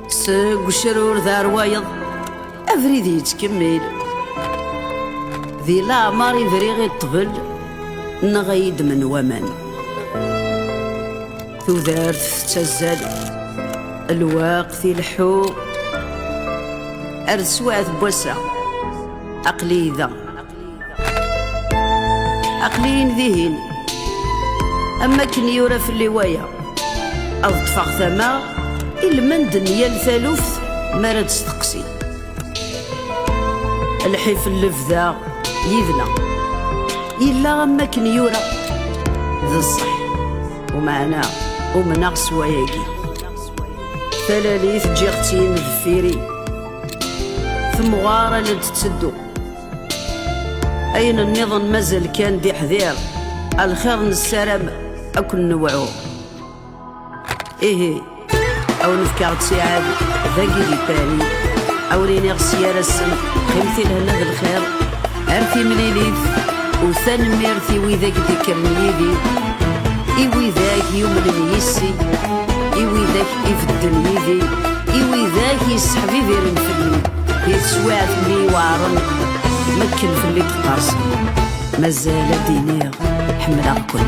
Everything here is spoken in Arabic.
سق وشرور ذار وايض أفريد يتكمل ذي لا ماري فريغي الطبل نغيد من ومن ذارت تزال الواقت الحو أرسوات بوسع عقلي ذا عقلين ذهين أما كن يورا في اللواية أضطفق ثما المن دنيا الثالوث ما راد تستقسي الحيف اللفذا يذنا إلا أما كن يورا ذا الصح ومعنا ومناقص وياكي ثلاليث جيغتين ذفيري ثمغارة لتتسدو أين النظام مازال كان دي حذير الخير نسرب أكن نوعو إيه أو نفكر تساعد ذاكي دي بالي أو ريني غسيار السن خمثي لهنا ذا الخير عرفي مليليث وثان ميرثي وذاك ذكرني يدي إيوي ذاك يوم يسي إيوي ذاك يفدن يدي إيوي ذاك يسحبي ذيرن فيني يتسوات لي وعرن مكن في اللي تقاس مازال دينير حملها كل